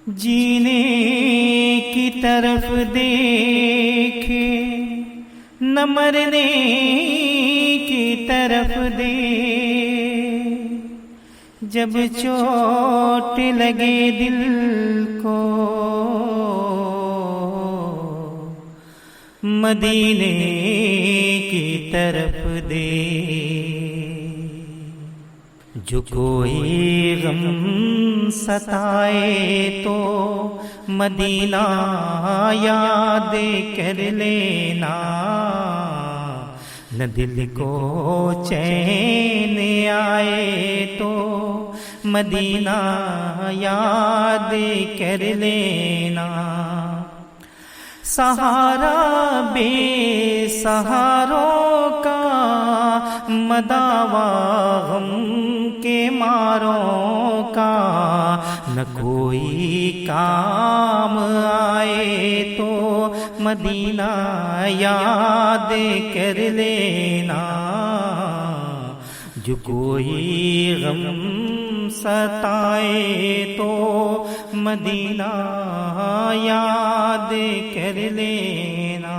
جینے کی طرف دیکھے نہ مرنے کی طرف دے، جب چوٹ لگے دل کو مدینے کی طرف دے۔ جو کوئی غم ستائے تو مدینہ یاد کر لینا، نہ دل کو چین آئے تو مدینہ یاد کر لینا۔ سہارا بے سہاروں کا مداوا غم کے ماروں کا، نہ کوئی کام آئے تو مدینہ یاد کر لینا۔ جو کوئی غم ستائے تو مدینہ یاد کر لینا۔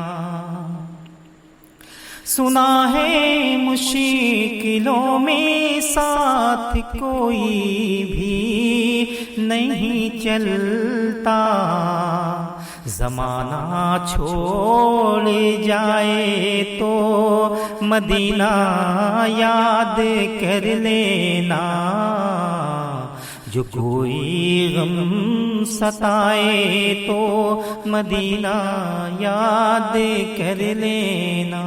سنا ہے مشکلوں میں ساتھ کوئی بھی نہیں چلتا، زمانہ چھوڑ جائے تو مدینہ یاد کر لینا۔ جو کوئی غم ستائے تو مدینہ یاد کر لینا۔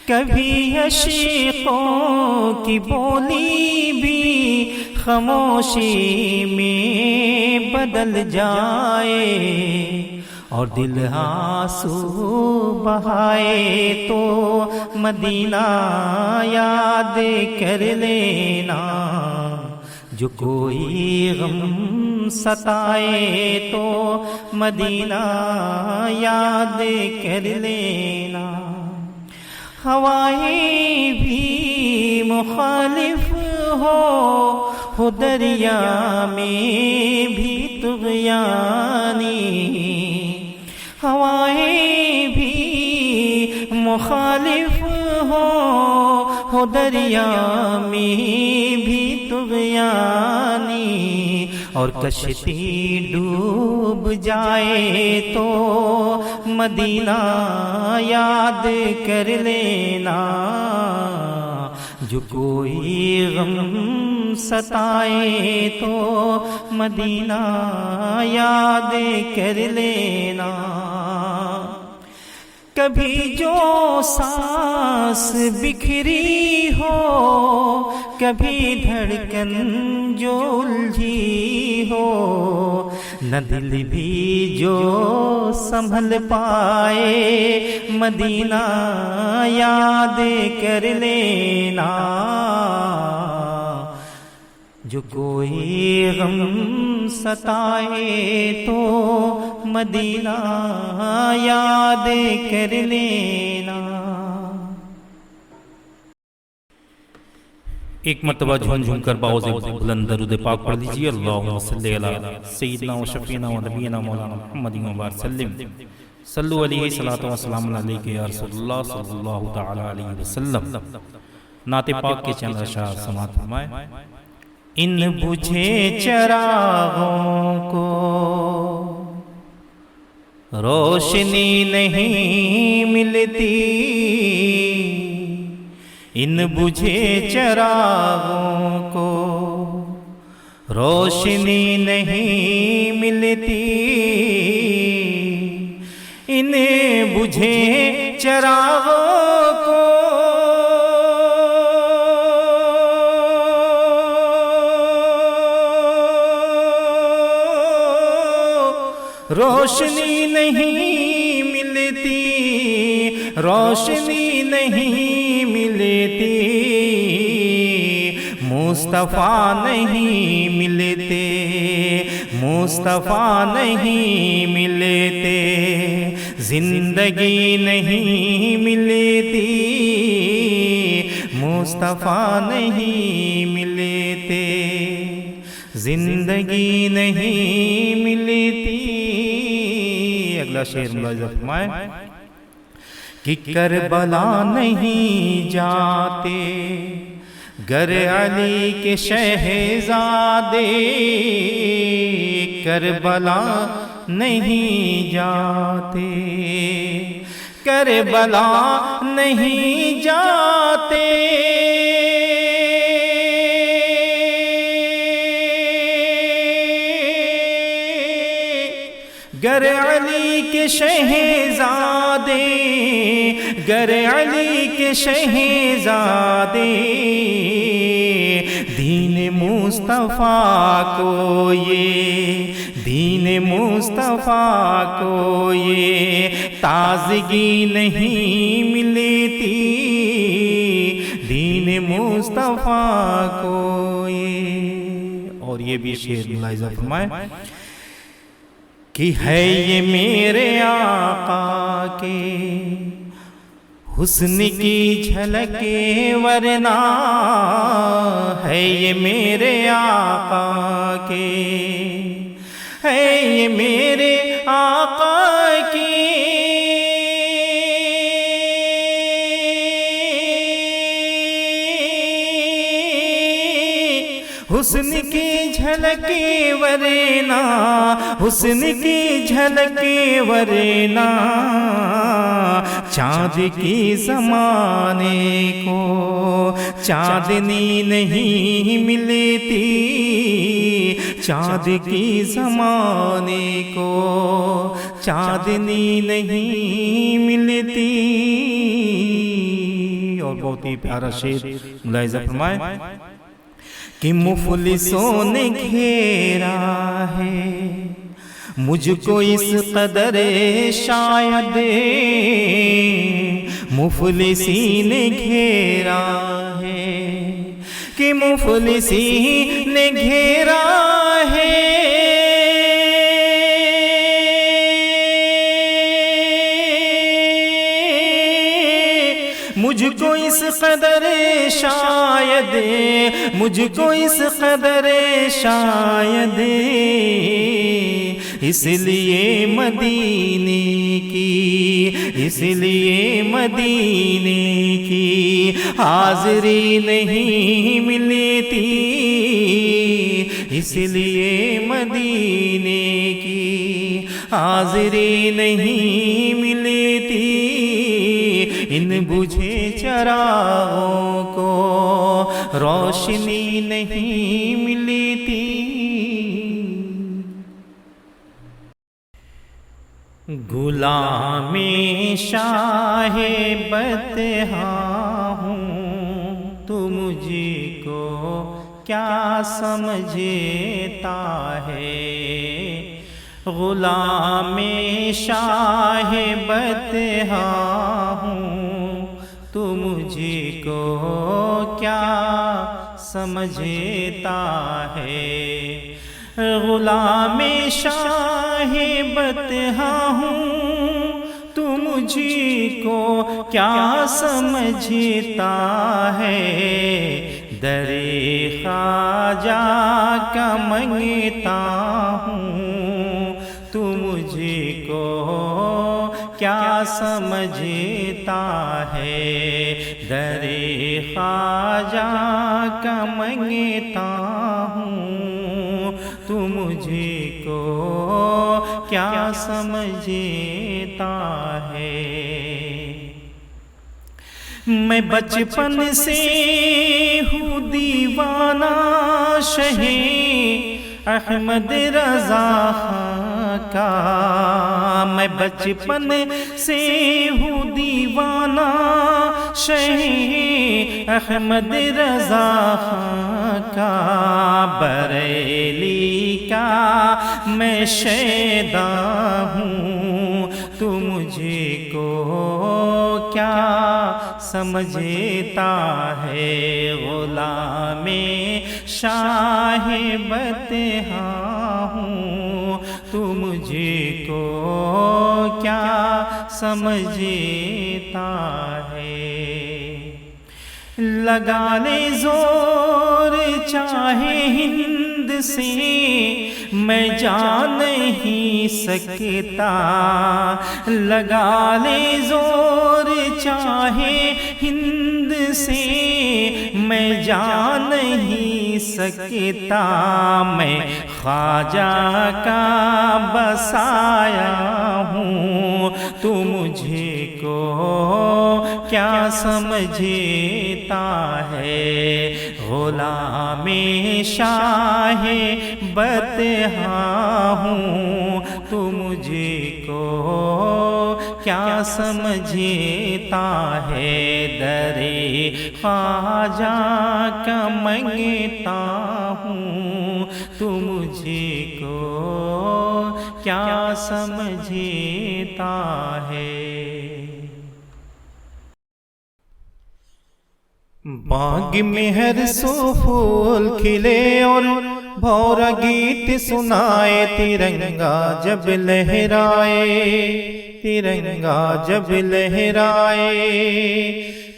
کبھی عشیقوں کی بولی بھی خاموشی میں بدل جائے، اور دل آنسو بہائے تو مدینہ یاد کر لینا۔ جو کوئی غم ستائے تو مدینہ یاد کر لینا۔ ہوائیں بھی مخالف ہو دریا میں بھی طغیانی، ہوائیں بھی مخالف ہو دریا میں بھی طغیانی، اور کشتی ڈوب جائے تو مدینہ یاد کر لینا۔ جو کوئی غم ستائے تو مدینہ یاد کر لینا۔ کبھی جو سانس بکھری ہو، کبھی دھڑکن جو الجھی ہو، نہ دل بھی جو سنبھل پائے مدینہ یاد کر لینا۔ جو کوئی غم ستائے تو مدینہ یاد کر لینا۔ ایک مرتبہ جھوم جھوم کر باؤ سے بلند درود پاک پڑھ لیجیے۔ اللہم صلی علی سیدنا و شفیعنا و نبینا مولانا محمد مبارک سلم، صلو علیہ صلاۃ و سلام علیک یا رسول اللہ صلی اللہ تعالی علیہ وسلم۔ نعت پاک کے چند اشعار سماعت فرمائے۔ ان بجھے چراغوں کو روشنی نہیں ملتی، ان بجھے چراغوں کو روشنی نہیں ملتی، ان بجھے چراغوں کو روشنی نہیں ملتی، روشنی نہیں ملتی، مصطفیٰ نہیں ملتے، مصطفیٰ نہیں ملتے، زندگی نہیں ملتی، مصطفیٰ نہیں ملتے، زندگی نہیں ملتی. اگلا شعر ملاحظہ فرمائیں. کہ کربلا نہیں جاتے گر علی کے شہزادے. کربلا نہیں جاتے کربلا نہیں جاتے. گر علی کے شہزادے گر علی کے شہزادے دین مصطفیٰ کو یہ دین مصطفیٰ کو یہ تازگی نہیں ملتی. دین مصطفیٰ کو یہ. اور یہ بھی شعر ملاحظہ فرمائیں. کہ ہے یہ میرے آقا کے حسن کی جھلک ورنہ ہے یہ میرے آقا کے ہے یہ میرے آقا کی. حسن کی جھلک ورنہ حسن کی جھلک ورنہ چاند کی زمانے کو چاندنی نہیں ملتی. چاند کی زمانے کو چاندنی نہیں ملتی. اور بہت ہی پیارا شعر ملاحظہ فرمائیں. کہ مفلسوں نے گھیرا ہے مجھ کو اس قدر شاید. مفلسی نے گھیرا ہے کہ مفلسی نے گھیرا ہے. مجھ کو اس قدر شاید مجھ کو اس قدر شاید اس لیے مدینے کی اس لیے مدینے کی حاضری نہیں ملتی. اس لیے مدینے کی حاضری نہیں ملتی. ان بجھے چراغوں کو روشنی نہیں ملتی. غلام شاہ بطحا ہوں تو مجھ کو کیا سمجھتا ہے. غلام شاہ بطحا ہوں تو مجھ کو کیا سمجھتا ہے. غلام شاہ بطحا ہوں تو مجھ کو کیا سمجھتا ہے. در خواجہ کا منگتا ہوں تو مجھ کو کیا سمجھتا ہے. در خواجہ کا منگتا ہوں تو مجھ کو کیا سمجھتا ہے. میں بچپن سے ہوں دیوانہ شہ احمد رضا خاں کا. میں بچپن سے ہوں دیوانہ شہ احمد رضا خاں کا. بریلی کا میں شیدا ہوں تو مجھ کو کیا سمجھتا ہے. غلام شاہ بطحا ہوں تو مجھ کو کیا سمجھتا ہے. لگا لے زور چاہے ہند ہند سے میں جا نہیں سکتا، لگا لے زور چاہے ہند سے میں جا نہیں سکتا، میں خواجہ کا بسایا ہوں، تو مجھے کو کیا سمجھتا ہے، غلام شاہ بطحا ہوں، تو مجھے کو کیا سمجھتا ہے، درے خواجہ کا منگتا ہوں، تو مجھے کو کیا سمجھتا ہے۔ باغ میں ہر سو پھول کھلے اور بھورا گیت سنائے، ترنگا جب لہرائے، ترنگا جب لہرائے،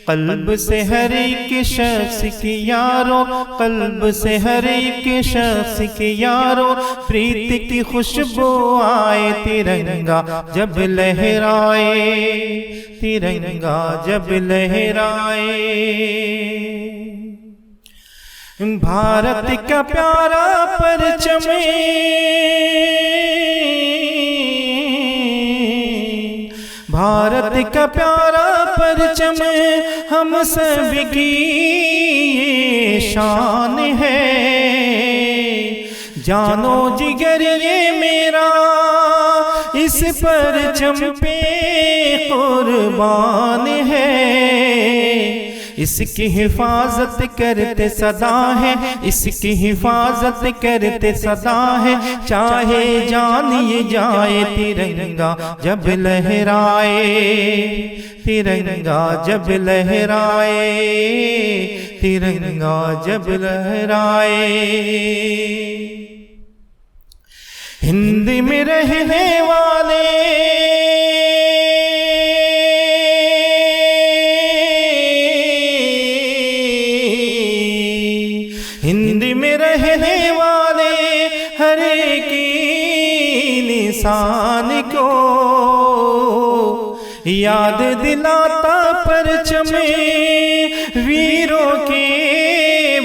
قلب سے ہر ایک شخص کی یارو، قلب سے ہر ایک شخص کی یارو، پریت کی خوشبو آئے، ترنگا جب لہرائے، ترنگا جب لہرائے، بھارت کا پیارا پرچم، بھارت کا پیارا پرچم ہم سب کی یہ شان ہے، جانو جگر یہ میرا اس پرچم پہ قربان ہے، اس کی حفاظت کرتے صدا ہے، اس کی حفاظت کرتے صدا ہے، چاہے جان یہ جائے، ترنگا جب لہرائے، ترنگا جب لہرائے، ترنگا جب لہرائے، ہند میں رہنے والے ہند میں رہنے والے ہر ایک انسان کو یاد دلاتا پرچم ویروں کے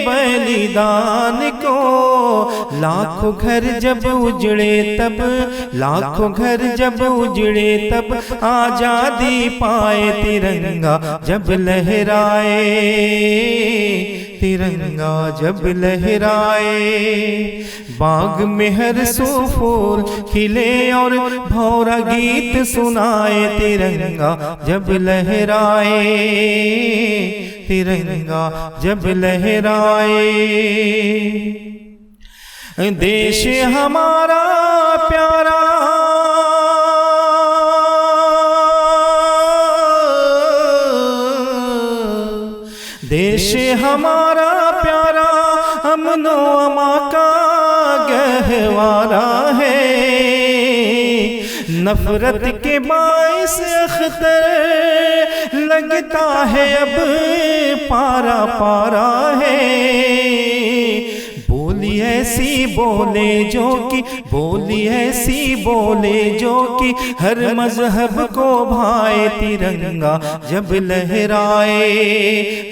بلیدان کو، لاکھوں گھر جب اجڑے تب، لاکھوں گھر جب اجڑے تب آزادی پائے، ترنگا جب لہرائے، ترنگا جب لہرائے، باغ میں ہر سو پھول کھلے اور بھورا گیت سنائے، ترنگا جب لہرائے، ترنگا جب لہرائے، دیش ہمارا پیارا دیش ہمارا پیارا، امن و امان کا گہوارہ ہے، نفرت کے باعث اختر لگتا ہے اب پارا پارا ہے، بولی ایسی بولے جو کہ، بولی ایسی بولے جو کہ ہر مذہب کو بھائے، ترنگا جب لہرائے،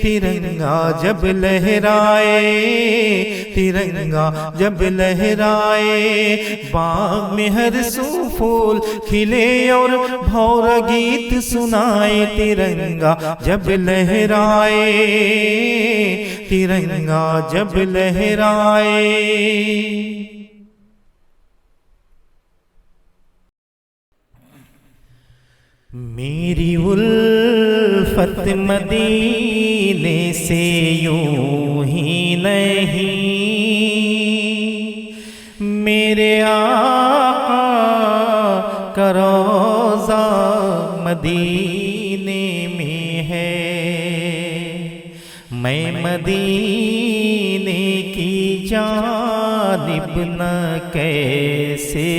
ترنگا جب لہرائے، ترنگا جب لہرائے، باغ میں ہر سو پھول کھلے اور بھورا گیت سنائے، ترنگا جب لہرائے، ترنگا جب لہرائے، میری الفت مدینے سے یوں ہی نہیں، میرے آقا کا روضہ مدینے میں ہے، میں مدینے کی جانب نہ کیسے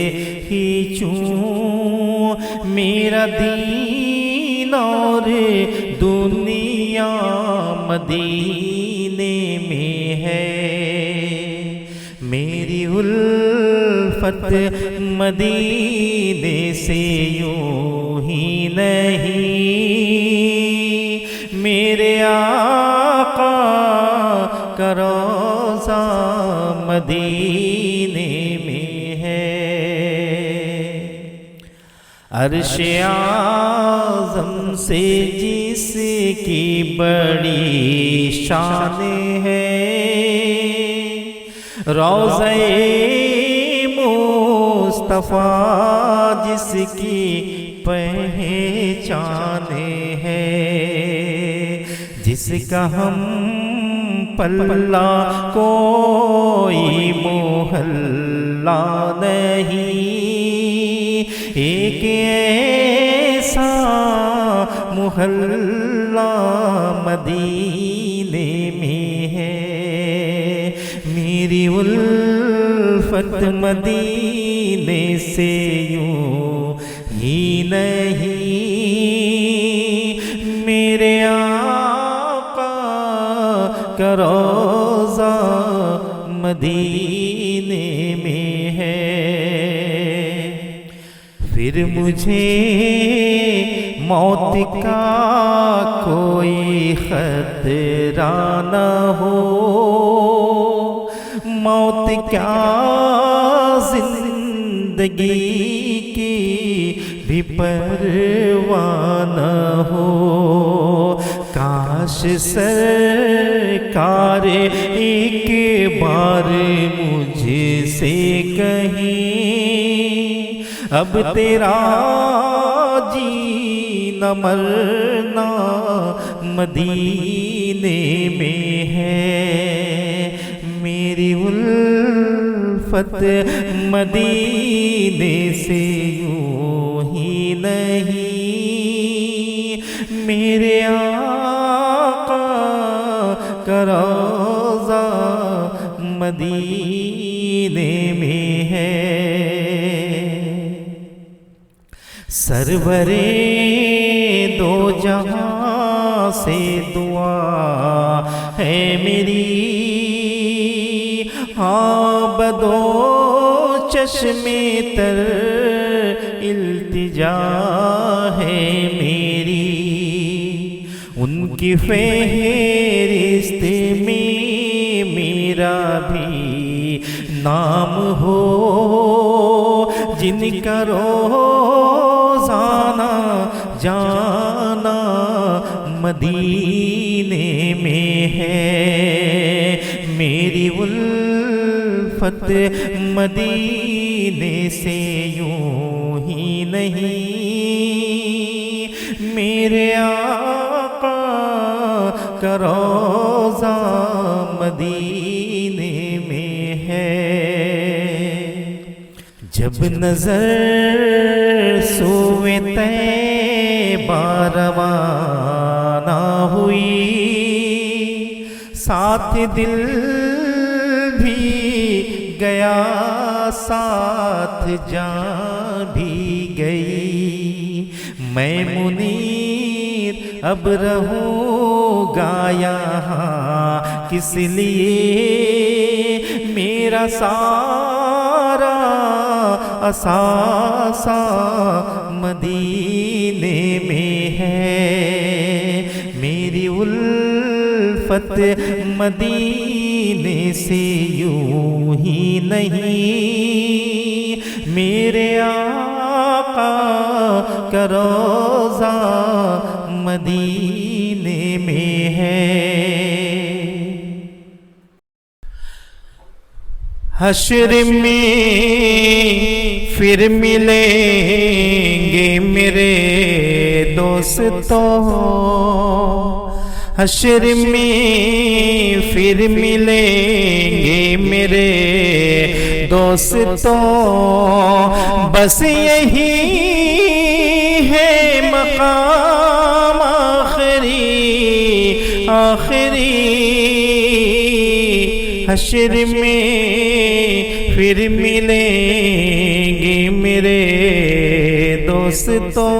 کھینچوں، میرا دین اور دنیا مدینے میں ہے، میرے الفت مدینے سے یوں ہی نہیں، میرے آقا کا روضہ مدینے میں ہے۔ عرش اعظم سے جس کی بڑی شان ہے، روضہ مصطفیٰ جس کی پہچان ہے، جس کا ہم پلہ کوئی محلہ نہیں، ایک ایسا محلہ مدینے میں ہے۔ میری الفت مدینے سے یوں ہی نہیں، میرے آقا کا روضہ مدینے میں ہے۔ پھر مجھے موت کا کوئی خطرہ نہ ہو، موت کیا زندگی کی بھی پرواہ نہ ہو، کاش سرکار ایک بار مجھ سے کہیں، اب تیرا جینا مرنا مدینے میں ہے۔ میری الفت مدینے سے یوں ہی نہیں، میرے آقا کا روضہ مدینے میں ہے۔ سرور دو جہاں سے دعا ہے میری، ہاں بدو چشمے تر التجا ہے میری، ان کی فہرست میں میرا بھی نام ہو، جن کا روزانہ جانا مدینے میں ہے۔ میری الفت مدینے سے یوں ہی نہیں، میرے آقا کا روضہ مدینے میں ہے۔ جب نظر سوئے طیبہ روانہ ہوئی، ساتھ دل بھی گیا ساتھ جان بھی گئی، میں منیر اب رہوں گا یہاں کس لیے، میرا سارا اثاثہ مدینے میں ہے۔ میری الفت مدینے سے یوں ہی نہیں، میرے آقا کا روضہ مدینے میں ہے۔ حشر میں پھر ملیں گے میرے دوستوں، حشر میں پھر ملیں گے میرے دوستوں، بس یہی ہے مقام آخری، حشر میں پھر ملیں گے میرے دوستوں،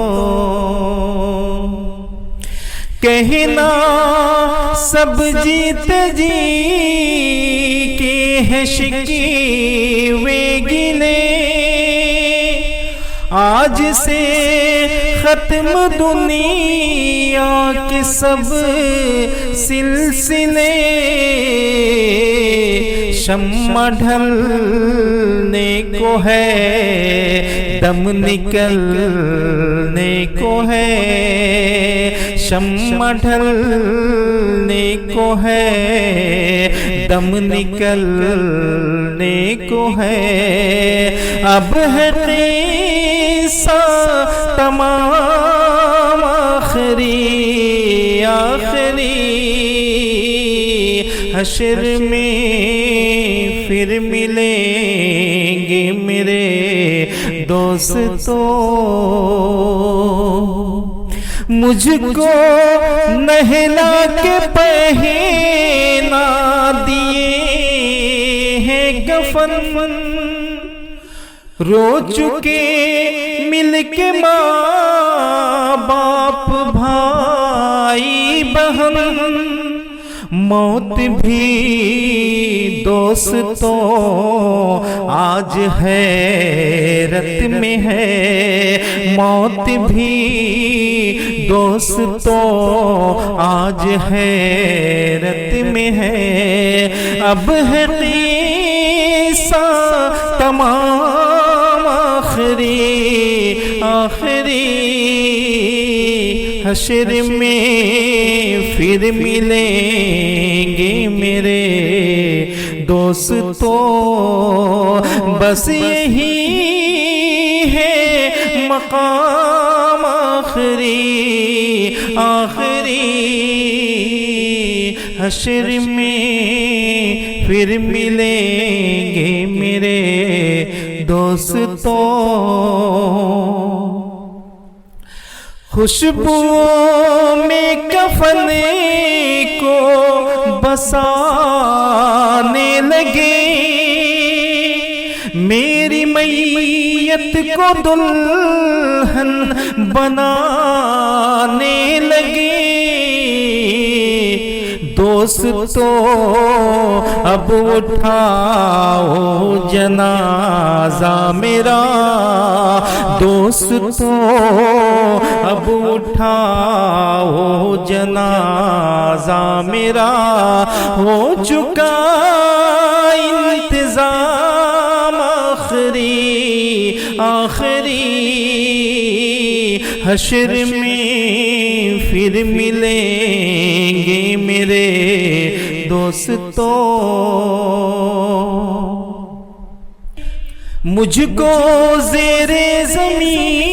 کہنا سب جیت جی کے ہیں شکوے گلے، آج سے ختم دنیا کے سب سلسلے، شمع ڈھلنے کو ہے، دم نکلنے کو ہے، شمع ڈھلنے کو ہے، دم نکلنے کو ہے، اب ہے قصہ تمام آخری آخری، حشر میں پھر ملیں گے میرے دوستو، مجھ کو نہلا کے پہنا دیے ہیں کفن، رو چکے مل کے ماں باپ بھائی بہن، موت بھی دوستوں آج حیرت میں ہے، موت بھی دوستوں آج حیرت میں ہے، اب ہے قصہ تمام آخری آخری، حشر میں پھر ملیں گے میرے دوستو، بس یہی ہے مقام آخری آخری، حشر میں پھر ملیں گے میرے دوستو، خوشبو میں کفن کو بسانے لگے، میری میت کو دلہن بنانے لگے، دوستو اب اٹھاؤ جنازہ میرا، دوستو اب اٹھاؤ جنازہ میرا، ہو چکا انتظام آخری آخری، حشر میں پھر ملیں گے میرے دوستو، مجھ کو زیر زمین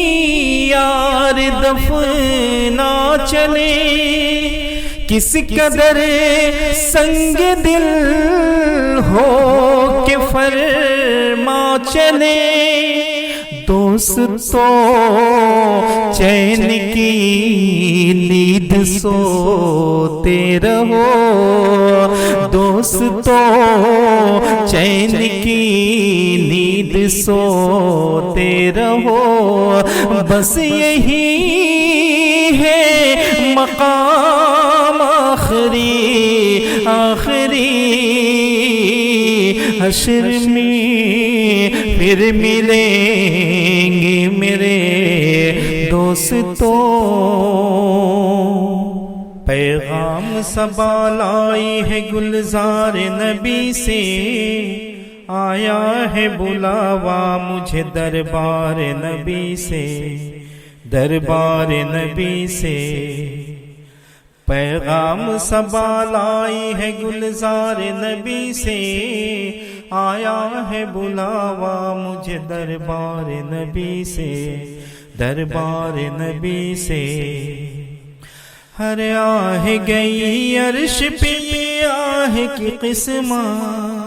یار دفنا چلے، کس قدر سنگ دل ہو کہ فرما چلے، دوستو چین کی نیند سوتے رہو، دوستو چین کی نیند سوتے رہو، بس یہی ہے مقام آخری آخری، حشر میں پھر ملیں گے میرے دوستو، پیغام صبا لائی ہے گلزار نبی سے، آیا ہے بلاوا مجھے دربار نبی سے، دربار نبی سے، پیغام صبا لائی ہے گلزار نبی سے، آیا ہے بلاوا مجھے دربار نبی سے، دربار نبی سے، ہر آہ گئی عرش پہ آہ کی قسمت،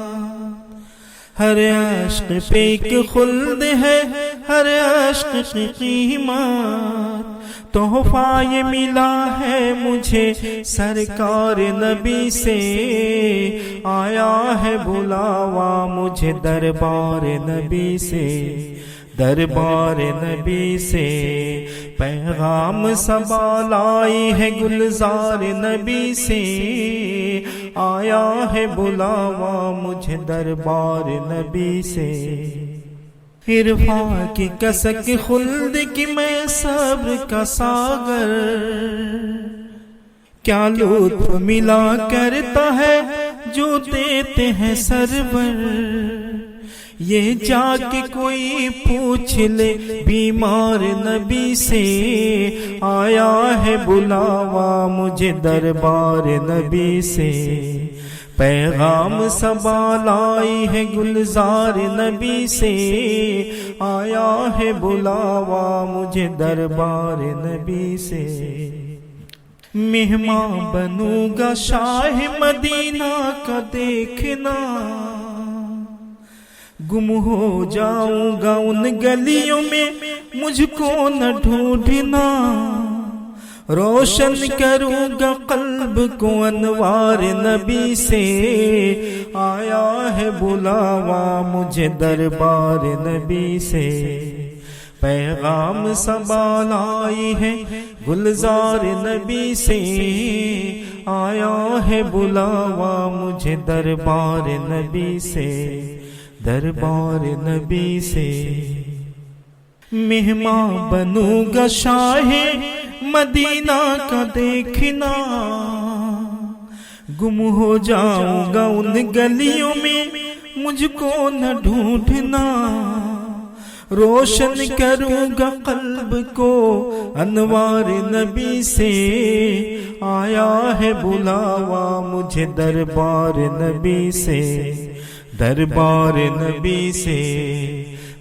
ہر عشق پہ ایک خلد ہے، ہر عشق کی قیمت، تحفہ یہ ملا ہے مجھے سرکار نبی سے، آیا ہے بلاوا مجھے دربار نبی سے، دربار نبی سے، پیغام صبا لائی ہے گلزار نبی سے، آیا ہے بلاوا مجھے دربار نبی سے، عرفان کی کسک خلد کی میں صبر کا ساگر، کیا لطف ملا کرتا ہے جو دیتے ہیں سرور، یہ جا کے کوئی پوچھ لے بیمار نبی سے، آیا ہے بلاوا مجھے دربار نبی سے، پیغام صبا لائی ہے گلزار نبی سے، آیا ہے بلاوا مجھے دربار نبی سے، مہمان بنوں گا شاہ مدینہ کا دیکھنا، گم ہو جاؤں گا ان گلیوں میں مجھ کو نہ ڈھونڈنا، روشن کروں گا قلب کو انوار نبی سے، آیا ہے بلاوا مجھے دربار نبی سے، پیغام صبا لائی ہے گلزار نبی سے، آیا ہے بلاوا مجھے دربار نبی سے، دربار نبی سے، مہمان بنوں گا شاہ مدینہ کا دیکھنا، گم ہو جاؤں گا ان گلیوں میں مجھ کو نہ ڈھونڈنا، روشن کروں گا قلب کو انوار نبی سے، آیا ہے بلاوا مجھے دربار نبی سے، دربار نبی سے،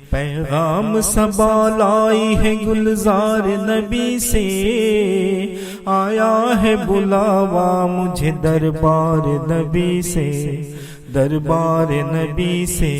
پیغام صبا لائی ہے گلزار نبی سے، آیا ہے بلاوا مجھے دربار نبی سے، دربار نبی سے۔